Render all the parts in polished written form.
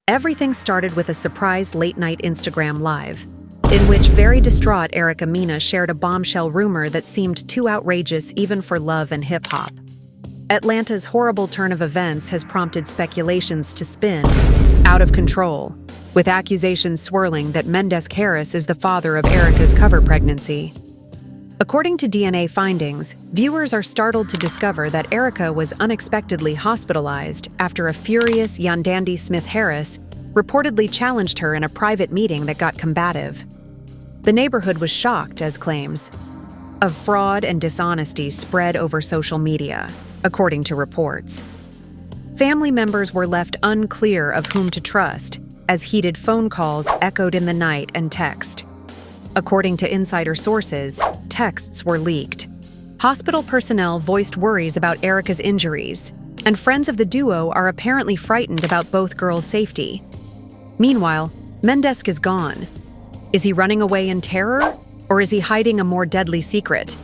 Everything started with a surprise late-night Instagram Live, in which very distraught Erica Mena shared a bombshell rumor that seemed too outrageous even for love and hip-hop. Atlanta's horrible turn of events has prompted speculations to spin out of control, with accusations swirling that Mendeecees is the father of Erica's cover pregnancy. According to DNA findings, viewers are startled to discover that Erica was unexpectedly hospitalized after a furious Yandy Smith-Harris reportedly challenged her in a private meeting that got combative. The neighborhood was shocked as claims of fraud and dishonesty spread over social media, according to reports. Family members were left unclear of whom to trust, as heated phone calls echoed in the night and text. According to insider sources, texts were leaked. Hospital personnel voiced worries about Erica's injuries, and friends of the duo are apparently frightened about both girls' safety. Meanwhile, Mendeecees is gone. Is he running away in terror, or is he hiding a more deadly secret?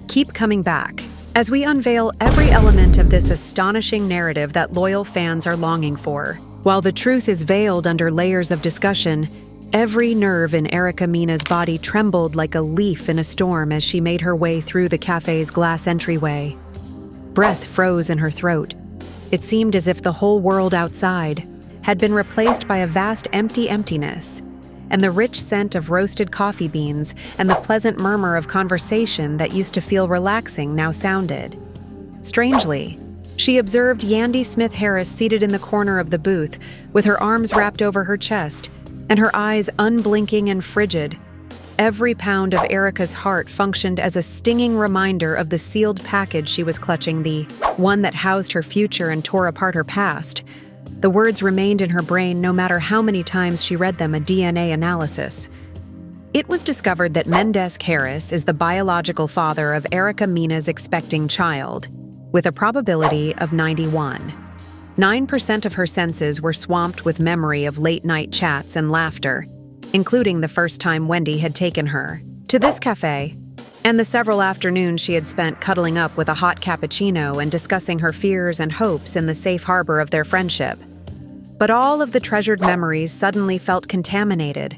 Keep coming back as we unveil every element of this astonishing narrative that loyal fans are longing for. While the truth is veiled under layers of discussion, every nerve in Erica Mena's body trembled like a leaf in a storm as she made her way through the cafe's glass entryway. Breath froze in her throat. It seemed as if the whole world outside had been replaced by a vast emptiness, and the rich scent of roasted coffee beans and the pleasant murmur of conversation that used to feel relaxing now sounded. Strangely, she observed Yandy Smith-Harris seated in the corner of the booth with her arms wrapped over her chest and her eyes unblinking and frigid. Every pound of Erica's heart functioned as a stinging reminder of the sealed package she was clutching, the one that housed her future and tore apart her past. The words remained in her brain no matter how many times she read them. A DNA analysis. It was discovered that Mendeecees is the biological father of Erica Mena's expecting child, with a probability of 91. 9% of her senses were swamped with memory of late-night chats and laughter, including the first time Wendy had taken her to this cafe, and the several afternoons she had spent cuddling up with a hot cappuccino and discussing her fears and hopes in the safe harbor of their friendship. But all of the treasured memories suddenly felt contaminated,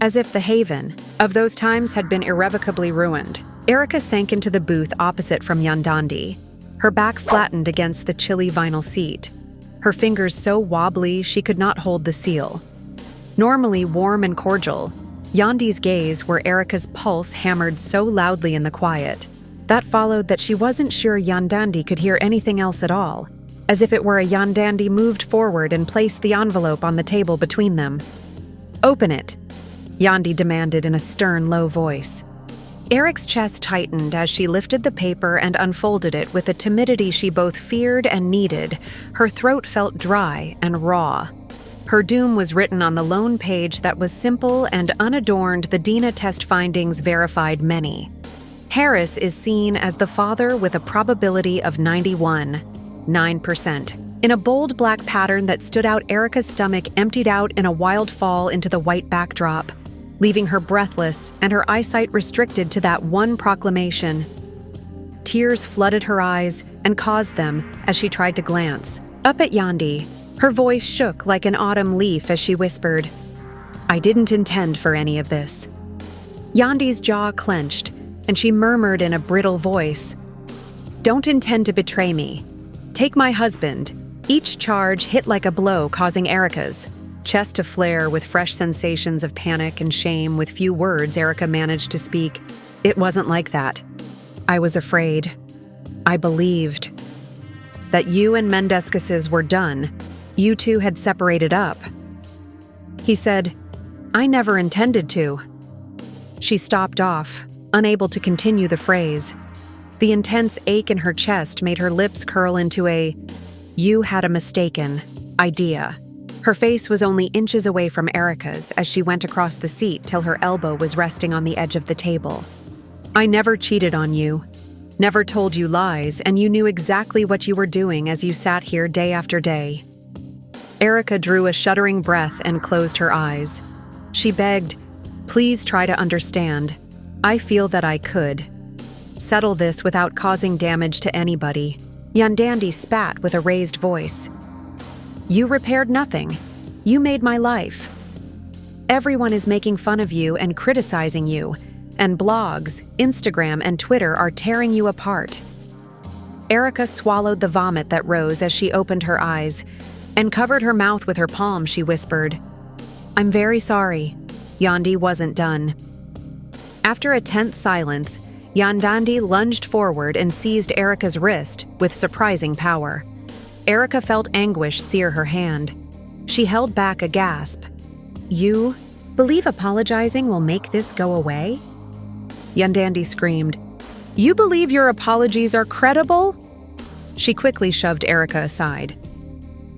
as if the haven of those times had been irrevocably ruined. Erica sank into the booth opposite from Yandy, her back flattened against the chilly vinyl seat, her fingers so wobbly she could not hold the seal. Normally warm and cordial, Yandy's gaze where Erica's pulse hammered so loudly in the quiet. That followed that she wasn't sure Yandy could hear anything else at all, as if it were a Yandy moved forward and placed the envelope on the table between them. "Open it," Yandy demanded in a stern, low voice. Eric's chest tightened as she lifted the paper and unfolded it with a timidity she both feared and needed. Her throat felt dry and raw. Her doom was written on the lone page that was simple and unadorned. The DNA test findings verified many. Harris is seen as the father with a probability of 91.9%. In a bold black pattern that stood out, Erica's stomach emptied out in a wild fall into the white backdrop, leaving her breathless and her eyesight restricted to that one proclamation. Tears flooded her eyes and caused them as she tried to glance up at Yandy. Her voice shook like an autumn leaf as she whispered, "I didn't intend for any of this." Yandy's jaw clenched, and she murmured in a brittle voice, "Don't intend to betray me. Take my husband." Each charge hit like a blow, causing Erica's chest to flare with fresh sensations of panic and shame. With few words, Erica managed to speak. "It wasn't like that. I was afraid. I believed that you and Mendeecees were done. You two had separated up." He said, "I never intended to." She stopped off, unable to continue the phrase. The intense ache in her chest made her lips curl into a "you had a mistaken" idea. Her face was only inches away from Erica's as she went across the seat till her elbow was resting on the edge of the table. "I never cheated on you, never told you lies, and you knew exactly what you were doing as you sat here day after day." Erica drew a shuddering breath and closed her eyes. She begged, "Please try to understand. I feel that I could settle this without causing damage to anybody." Yandy spat with a raised voice. "You repaired nothing. You made my life. Everyone is making fun of you and criticizing you, and blogs, Instagram, and Twitter are tearing you apart." Erica swallowed the vomit that rose as she opened her eyes and covered her mouth with her palm. She whispered, "I'm very sorry." Yandy wasn't done. After a tense silence, Yandy lunged forward and seized Erica's wrist with surprising power. Erica felt anguish sear her hand. She held back a gasp. "You believe apologizing will make this go away?" Yandy screamed, "You believe your apologies are credible?" She quickly shoved Erica aside.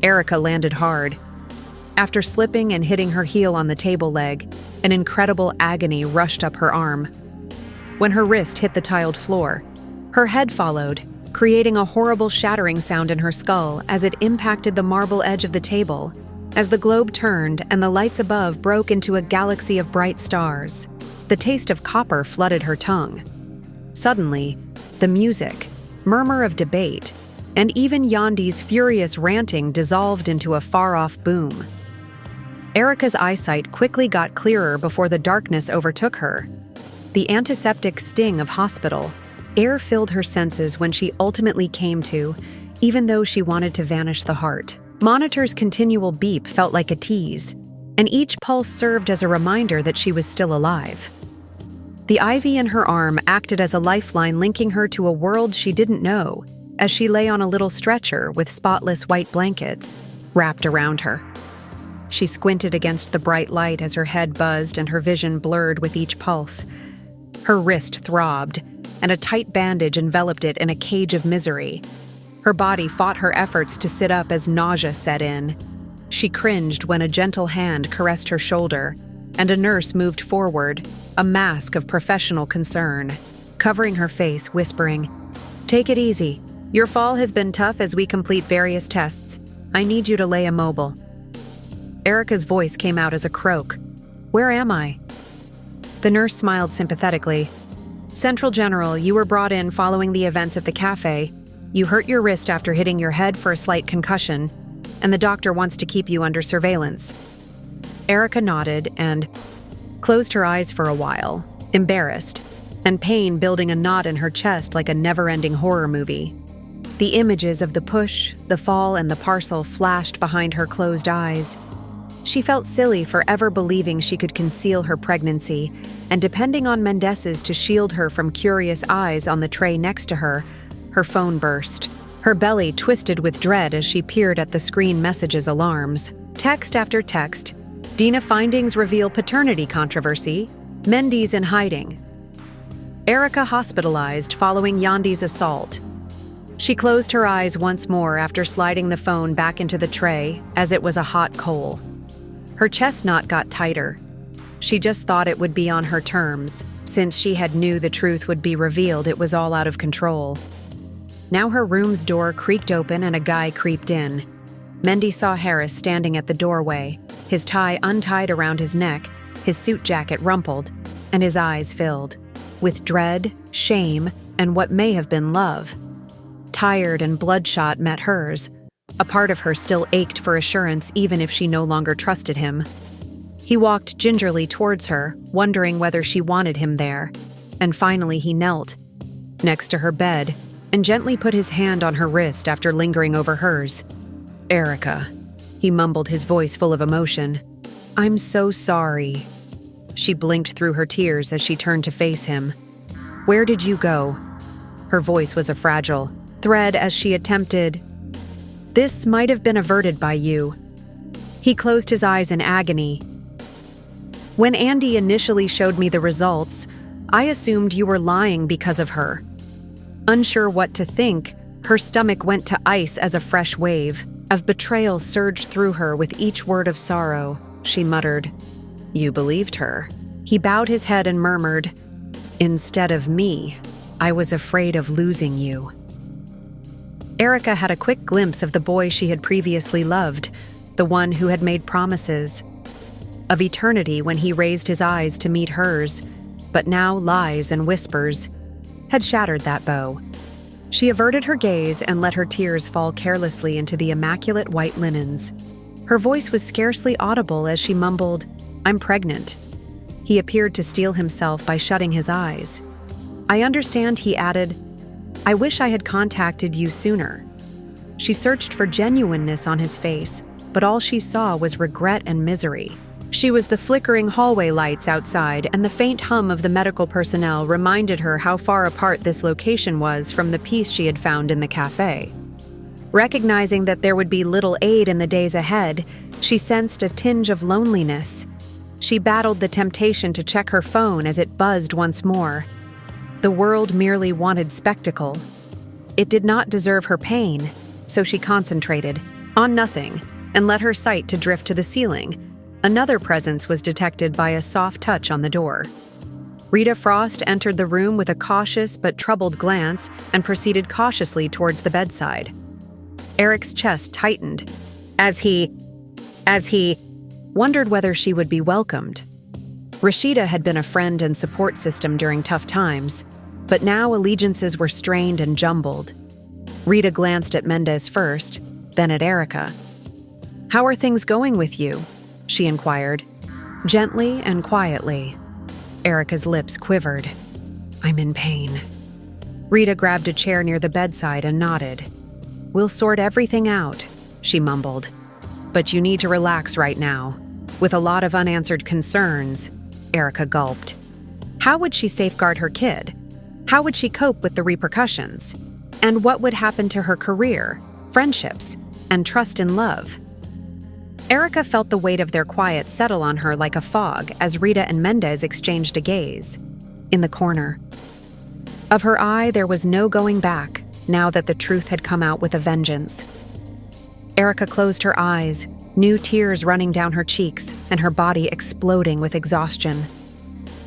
Erica landed hard. After slipping and hitting her heel on the table leg, an incredible agony rushed up her arm. When her wrist hit the tiled floor, her head followed, creating a horrible shattering sound in her skull as it impacted the marble edge of the table, as the globe turned and the lights above broke into a galaxy of bright stars. The taste of copper flooded her tongue. Suddenly, the music, murmur of debate, and even Yandy's furious ranting dissolved into a far-off boom. Erica's eyesight quickly got clearer before the darkness overtook her. The antiseptic sting of hospital, air filled her senses when she ultimately came to, even though she wanted to vanish the heart. Monitor's continual beep felt like a tease, and each pulse served as a reminder that she was still alive. The IV in her arm acted as a lifeline linking her to a world she didn't know, as she lay on a little stretcher with spotless white blankets wrapped around her. She squinted against the bright light as her head buzzed and her vision blurred with each pulse. Her wrist throbbed, and a tight bandage enveloped it in a cage of misery. Her body fought her efforts to sit up as nausea set in. She cringed when a gentle hand caressed her shoulder, and a nurse moved forward, a mask of professional concern, covering her face, whispering, "Take it easy. Your fall has been tough as we complete various tests. I need you to lay immobile." Erica's voice came out as a croak. "Where am I?" The nurse smiled sympathetically. "Central General, you were brought in following the events at the cafe. You hurt your wrist after hitting your head for a slight concussion, and the doctor wants to keep you under surveillance." Erica nodded and closed her eyes for a while, embarrassed, and pain building a knot in her chest like a never-ending horror movie. The images of the push, the fall, and the parcel flashed behind her closed eyes. She felt silly for ever believing she could conceal her pregnancy, and depending on Mendeecees to shield her from curious eyes on the tray next to her, her phone burst. Her belly twisted with dread as she peered at the screen messages alarms. Text after text. Dina findings reveal paternity controversy. Mendeecees in hiding. Erica hospitalized following Yandy's assault. She closed her eyes once more after sliding the phone back into the tray as it was a hot coal. Her chest knot got tighter. She just thought it would be on her terms. Since she had knew the truth would be revealed, it was all out of control. Now her room's door creaked open and a guy creeped in. Mendy saw Harris standing at the doorway, his tie untied around his neck, his suit jacket rumpled, and his eyes filled with dread, shame, and what may have been love. Tired and bloodshot met hers. A part of her still ached for assurance even if she no longer trusted him. He walked gingerly towards her, wondering whether she wanted him there, and finally he knelt next to her bed and gently put his hand on her wrist after lingering over hers. "Erica," he mumbled, his voice full of emotion. "I'm so sorry." She blinked through her tears as she turned to face him. "Where did you go?" Her voice was a fragile thread as she attempted, "This might have been averted by you." He closed his eyes in agony. "When Andy initially showed me the results, I assumed you were lying because of her." Unsure what to think, her stomach went to ice as a fresh wave of betrayal surged through her with each word of sorrow. She muttered, "You believed her." He bowed his head and murmured, "Instead of me, I was afraid of losing you." Erica had a quick glimpse of the boy she had previously loved, the one who had made promises of eternity when he raised his eyes to meet hers, but now lies and whispers had shattered that bow. She averted her gaze and let her tears fall carelessly into the immaculate white linens. Her voice was scarcely audible as she mumbled, "I'm pregnant." He appeared to steel himself by shutting his eyes. "I understand," he added. "I wish I had contacted you sooner." She searched for genuineness on his face, but all she saw was regret and misery. She was the flickering hallway lights outside, and the faint hum of the medical personnel reminded her how far apart this location was from the peace she had found in the cafe. Recognizing that there would be little aid in the days ahead, she sensed a tinge of loneliness. She battled the temptation to check her phone as it buzzed once more. The world merely wanted spectacle. It did not deserve her pain, so she concentrated on nothing and let her sight to drift to the ceiling. Another presence was detected by a soft touch on the door. Rita Frost entered the room with a cautious but troubled glance and proceeded cautiously towards the bedside. Eric's chest tightened as he wondered whether she would be welcomed. Rashida had been a friend and support system during tough times, but now allegiances were strained and jumbled. Rita glanced at Mendez first, then at Erica. "How are things going with you?" she inquired, gently and quietly. Erica's lips quivered. "I'm in pain." Rita grabbed a chair near the bedside and nodded. "We'll sort everything out," she mumbled. "But you need to relax right now. With a lot of unanswered concerns," Erica gulped. How would she safeguard her kid? How would she cope with the repercussions? And what would happen to her career, friendships, and trust in love? Erica felt the weight of their quiet settle on her like a fog as Rita and Mendez exchanged a gaze. In the corner of her eye, there was no going back, now that the truth had come out with a vengeance. Erica closed her eyes, new tears running down her cheeks and her body exploding with exhaustion.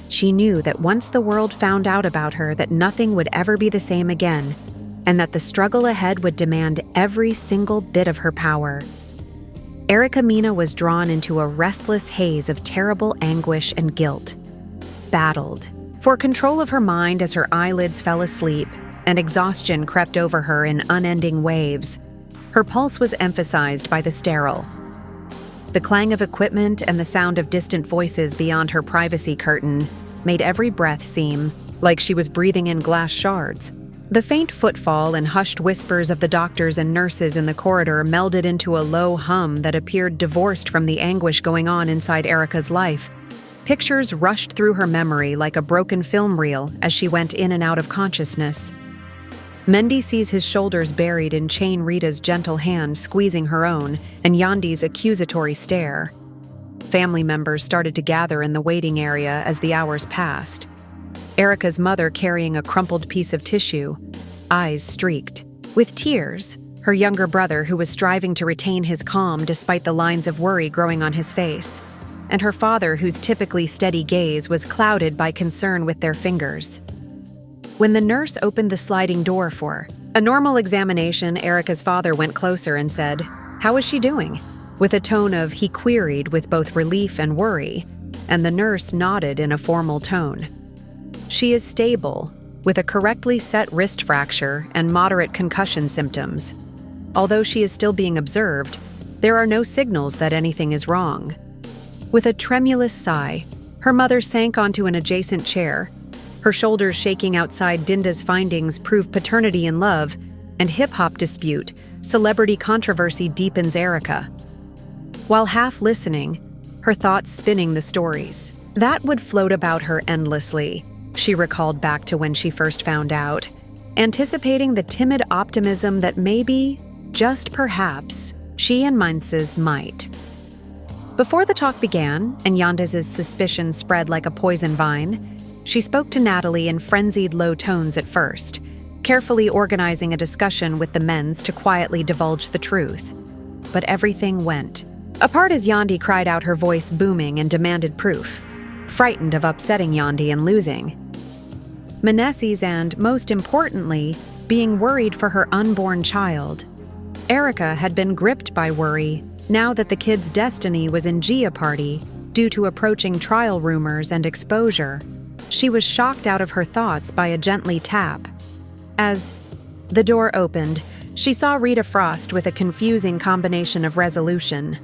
She knew that once the world found out about her, that nothing would ever be the same again, and that the struggle ahead would demand every single bit of her power. Erica Mena was drawn into a restless haze of terrible anguish and guilt. Battled for control of her mind as her eyelids fell asleep and exhaustion crept over her in unending waves. Her pulse was emphasized by the sterile. The clang of equipment and the sound of distant voices beyond her privacy curtain made every breath seem like she was breathing in glass shards. The faint footfall and hushed whispers of the doctors and nurses in the corridor melded into a low hum that appeared divorced from the anguish going on inside Erica's life. Pictures rushed through her memory like a broken film reel as she went in and out of consciousness. Mendeecees, his shoulders buried in Chain Rita's gentle hand squeezing her own, and Yandy's accusatory stare. Family members started to gather in the waiting area as the hours passed. Erica's mother carrying a crumpled piece of tissue, eyes streaked with tears. Her younger brother, who was striving to retain his calm despite the lines of worry growing on his face. And her father, whose typically steady gaze was clouded by concern with their fingers. When the nurse opened the sliding door for a normal examination, Erica's father went closer and said, "How is she doing?" with a tone of he queried with both relief and worry, and the nurse nodded in a formal tone. "She is stable, with a correctly set wrist fracture and moderate concussion symptoms. Although she is still being observed, there are no signals that anything is wrong." With a tremulous sigh, her mother sank onto an adjacent chair. Her shoulders shaking outside Dinda's findings prove paternity in love, and hip-hop dispute, celebrity controversy deepens Erica. While half listening, her thoughts spinning the stories that would float about her endlessly, she recalled back to when she first found out, anticipating the timid optimism that maybe, just perhaps, she and Mendeecees might. Before the talk began, and Yandy's suspicions spread like a poison vine, she spoke to Natalie in frenzied low tones at first, carefully organizing a discussion with the men's to quietly divulge the truth. But everything went apart as Yandy cried out, her voice booming, and demanded proof, frightened of upsetting Yandy and losing Mendeecees and, most importantly, being worried for her unborn child. Erica had been gripped by worry now that the kid's destiny was in jeopardy due to approaching trial rumors and exposure. She was shocked out of her thoughts by a gently tap. As the door opened, she saw Rita Frost with a confusing combination of resolution,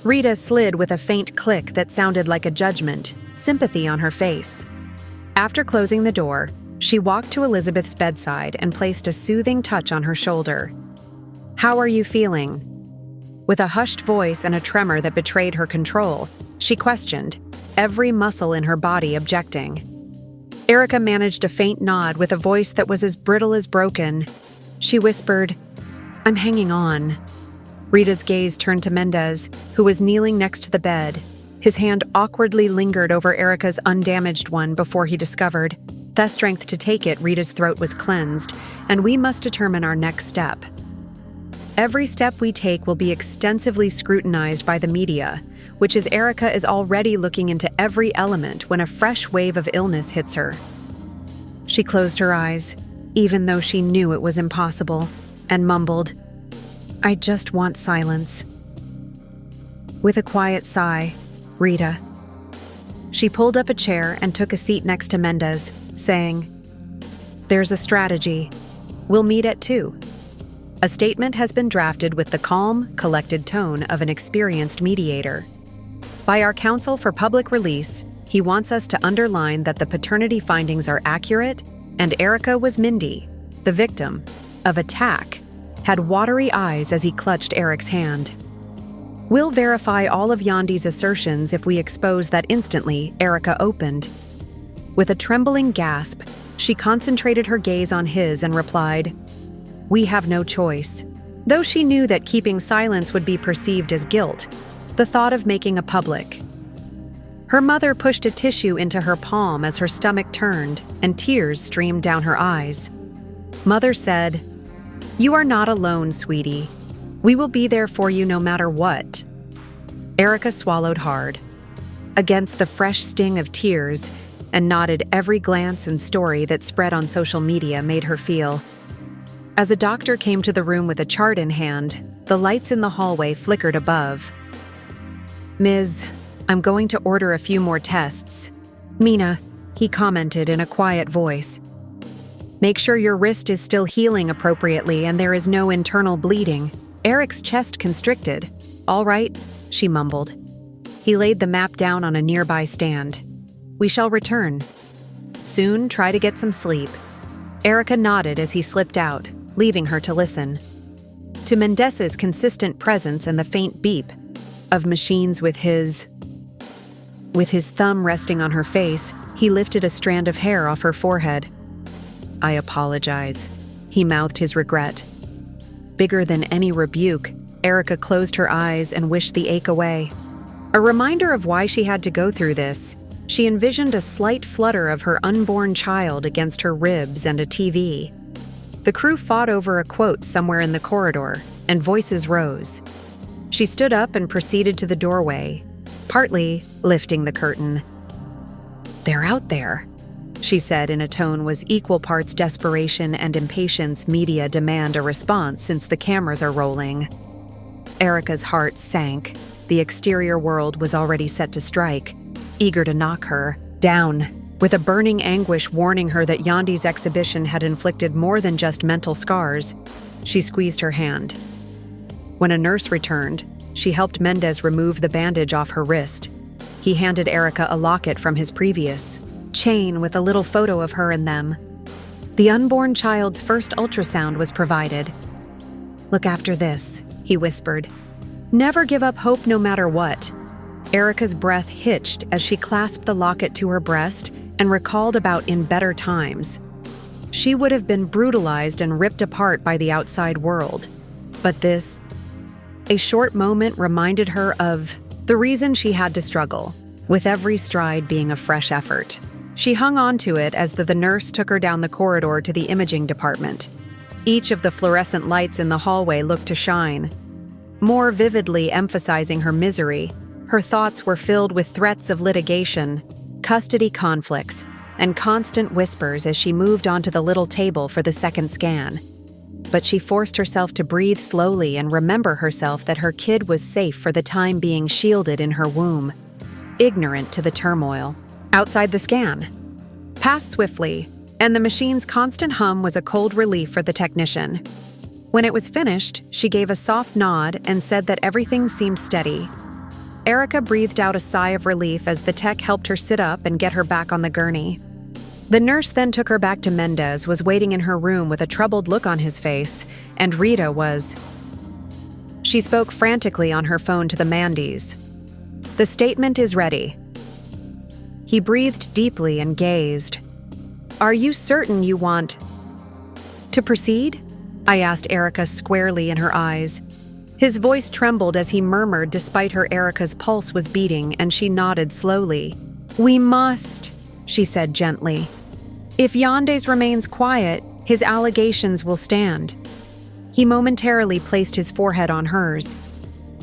Rita slid with a faint click that sounded like a judgment, sympathy on her face. After closing the door, she walked to Elizabeth's bedside and placed a soothing touch on her shoulder. "How are you feeling?" With a hushed voice and a tremor that betrayed her control, she questioned, every muscle in her body objecting. Erica managed a faint nod with a voice that was as brittle as broken. She whispered, "I'm hanging on." Rita's gaze turned to Mendez, who was kneeling next to the bed. His hand awkwardly lingered over Erica's undamaged one before he discovered, the strength to take it, Rita's throat was cleansed, and we must determine our next step. Every step we take will be extensively scrutinized by the media, which is Erica is already looking into every element when a fresh wave of illness hits her. She closed her eyes, even though she knew it was impossible, and mumbled, "I just want silence." With a quiet sigh, "Rita." She pulled up a chair and took a seat next to Mendez, saying, "There's a strategy. We'll meet at 2. A statement has been drafted with the calm, collected tone of an experienced mediator. By our counsel for public release, he wants us to underline that the paternity findings are accurate and Erica was Mindy, the victim, of attack, had watery eyes as he clutched Eric's hand. We'll verify all of Yandy's assertions if we expose that instantly, Erica opened. With a trembling gasp, she concentrated her gaze on his and replied, "We have no choice." Though she knew that keeping silence would be perceived as guilt, the thought of making a public. Her mother pushed a tissue into her palm as her stomach turned and tears streamed down her eyes. Mother said, "You are not alone, sweetie. We will be there for you no matter what." Erica swallowed hard, against the fresh sting of tears, and nodded every glance and story that spread on social media made her feel. As a doctor came to the room with a chart in hand, the lights in the hallway flickered above. "Ms., I'm going to order a few more tests." "Mena," he commented in a quiet voice. "Make sure your wrist is still healing appropriately and there is no internal bleeding." Eric's chest constricted. "All right," she mumbled. He laid the map down on a nearby stand. "We shall return. Soon, try to get some sleep." Erica nodded as he slipped out, leaving her to listen. To Mendeecees' consistent presence and the faint beep of machines with his thumb resting on her face, he lifted a strand of hair off her forehead. "I apologize," he mouthed his regret. Bigger than any rebuke, Erica closed her eyes and wished the ache away. A reminder of why she had to go through this, she envisioned a slight flutter of her unborn child against her ribs and a TV. The crew fought over a quote somewhere in the corridor, and voices rose. She stood up and proceeded to the doorway, partly lifting the curtain. "They're out there," she said in a tone was equal parts desperation and impatience. "Media demand a response since the cameras are rolling." Erica's heart sank. The exterior world was already set to strike, eager to knock her down, with a burning anguish warning her that Yandy's exhibition had inflicted more than just mental scars. She squeezed her hand. When a nurse returned, she helped Mendez remove the bandage off her wrist. He handed Erica a locket from his previous chain with a little photo of her in them. The unborn child's first ultrasound was provided. "Look after this," he whispered. "Never give up hope no matter what." Erica's breath hitched as she clasped the locket to her breast and recalled about in better times. She would have been brutalized and ripped apart by the outside world. But this, a short moment, reminded her of the reason she had to struggle, with every stride being a fresh effort. She hung on to it as the nurse took her down the corridor to the imaging department. Each of the fluorescent lights in the hallway looked to shine, more vividly emphasizing her misery. Her thoughts were filled with threats of litigation, custody conflicts, and constant whispers as she moved onto the little table for the second scan. But she forced herself to breathe slowly and remember herself that her kid was safe for the time being, shielded in her womb, ignorant to the turmoil. Outside the scan passed swiftly, and the machine's constant hum was a cold relief for the technician. When it was finished, she gave a soft nod and said that everything seemed steady. Erica breathed out a sigh of relief as the tech helped her sit up and get her back on the gurney. The nurse then took her back to Mendez, was waiting in her room with a troubled look on his face, and Rita was... She spoke frantically on her phone to the Mendeecees. "The statement is ready." He breathed deeply and gazed. "Are you certain you want to proceed?" I asked Erica squarely in her eyes. His voice trembled as he murmured despite her. Erica's pulse was beating and she nodded slowly. "We must," she said gently. "If Yandy remains quiet, his allegations will stand." He momentarily placed his forehead on hers.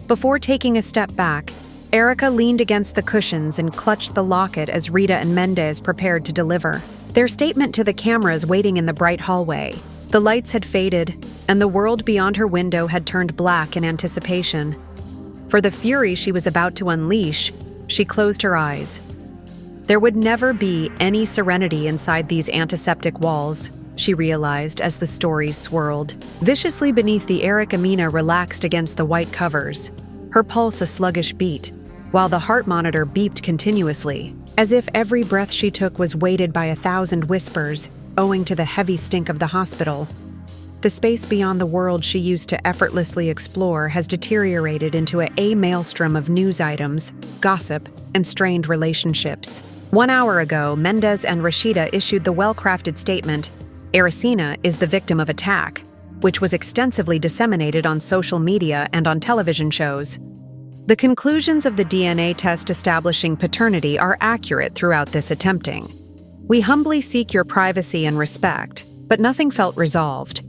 Before taking a step back, Erica leaned against the cushions and clutched the locket as Rita and Mendez prepared to deliver their statement to the cameras waiting in the bright hallway. The lights had faded, and the world beyond her window had turned black in anticipation. For the fury she was about to unleash, she closed her eyes. There would never be any serenity inside these antiseptic walls, she realized as the stories swirled. Viciously beneath, the Erica Mena relaxed against the white covers, her pulse a sluggish beat, while the heart monitor beeped continuously, as if every breath she took was weighted by 1,000 whispers, owing to the heavy stink of the hospital. The space beyond the world she used to effortlessly explore has deteriorated into a maelstrom of news items, gossip, and strained relationships. 1 hour ago, Mendez and Rashida issued the well-crafted statement, "Erica is the victim of attack," which was extensively disseminated on social media and on television shows. The conclusions of the DNA test establishing paternity are accurate throughout this attempting. "We humbly seek your privacy and respect," but nothing felt resolved.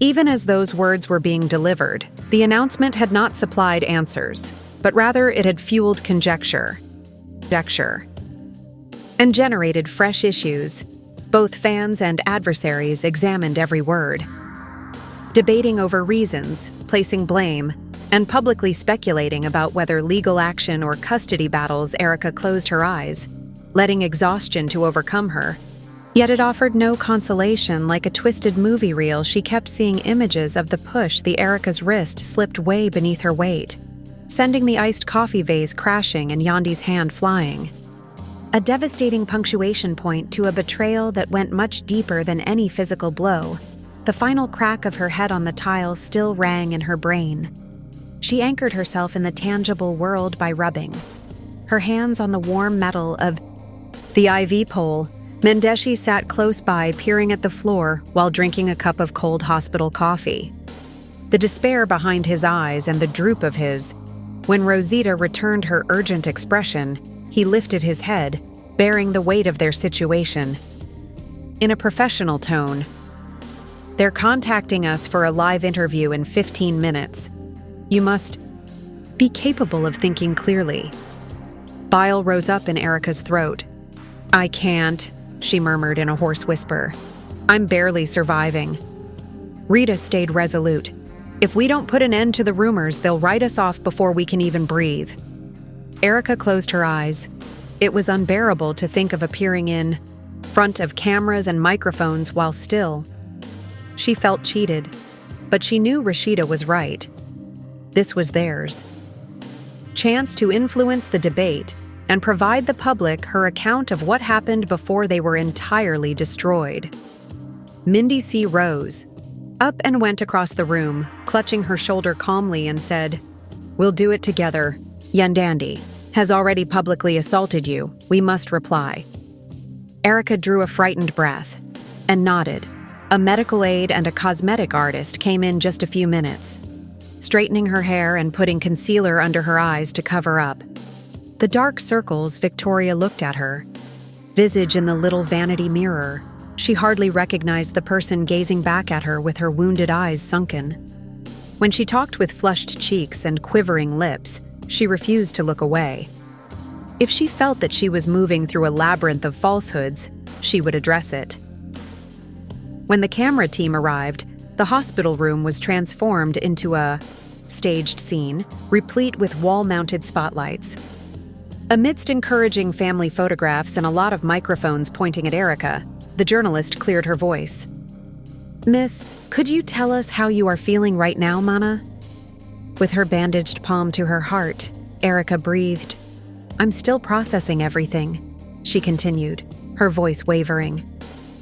Even as those words were being delivered, the announcement had not supplied answers, but rather it had fueled conjecture, and generated fresh issues. Both fans and adversaries examined every word, debating over reasons, placing blame, and publicly speculating about whether legal action or custody battles. Erica closed her eyes, letting exhaustion to overcome her. Yet it offered no consolation. Like a twisted movie reel, she kept seeing images of the push. The Erica's wrist slipped way beneath her weight, sending the iced coffee vase crashing and Yandy's hand flying. A devastating punctuation point to a betrayal that went much deeper than any physical blow. The final crack of her head on the tile still rang in her brain. She anchored herself in the tangible world by rubbing her hands on the warm metal of the IV pole. Mendeecees sat close by, peering at the floor while drinking a cup of cold hospital coffee. The despair behind his eyes and the droop of his. When Rosita returned her urgent expression, he lifted his head, bearing the weight of their situation. In a professional tone, "They're contacting us for a live interview in 15 minutes. You must be capable of thinking clearly." Bile rose up in Erica's throat. "I can't," she murmured in a hoarse whisper. "I'm barely surviving." Rita stayed resolute. "If we don't put an end to the rumors, they'll write us off before we can even breathe." Erica closed her eyes. It was unbearable to think of appearing in front of cameras and microphones while still. She felt cheated, but she knew Rashida was right. This was theirs. Chance to influence the debate and provide the public her account of what happened before they were entirely destroyed. Mendeecees rose, up and went across the room, clutching her shoulder calmly and said, "We'll do it together. Yandy has already publicly assaulted you. We must reply." Erica drew a frightened breath and nodded. A medical aide and a cosmetic artist came in just a few minutes, straightening her hair and putting concealer under her eyes to cover up the dark circles. Victoria looked at her visage in the little vanity mirror. She hardly recognized the person gazing back at her with her wounded eyes sunken. When she talked with flushed cheeks and quivering lips, she refused to look away. If she felt that she was moving through a labyrinth of falsehoods, she would address it. When the camera team arrived, the hospital room was transformed into a staged scene, replete with wall-mounted spotlights. Amidst encouraging family photographs and a lot of microphones pointing at Erica, the journalist cleared her voice. "Miss, could you tell us how you are feeling right now, Mana?" With her bandaged palm to her heart, Erica breathed. I'm still processing everything, she continued, her voice wavering.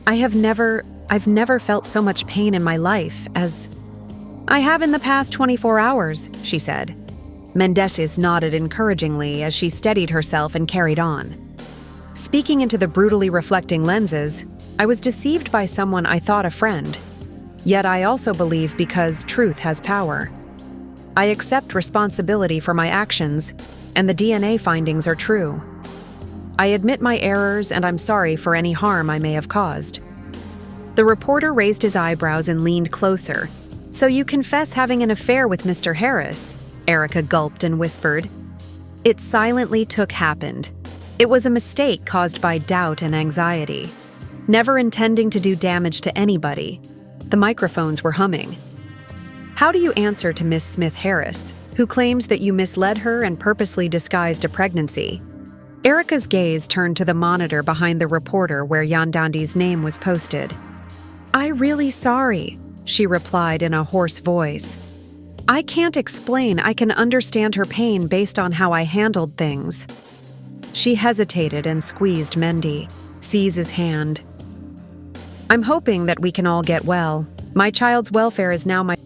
I've never felt so much pain in my life as I have in the past 24 hours, she said. Mendeecees nodded encouragingly as she steadied herself and carried on. Speaking into the brutally reflecting lenses, I was deceived by someone I thought a friend. Yet I also believe because truth has power. I accept responsibility for my actions, and the DNA findings are true. I admit my errors and I'm sorry for any harm I may have caused. The reporter raised his eyebrows and leaned closer. So you confess having an affair with Mr. Harris? Erica gulped and whispered. It silently happened. It was a mistake caused by doubt and anxiety. Never intending to do damage to anybody. The microphones were humming. How do you answer to Miss Smith Harris, who claims that you misled her and purposely disguised a pregnancy? Erica's gaze turned to the monitor behind the reporter where Yandy's name was posted. I'm really sorry, she replied in a hoarse voice. I can't explain. I can understand her pain based on how I handled things. She hesitated and squeezed Mendeecees' hand. I'm hoping that we can all get well. My child's welfare is now my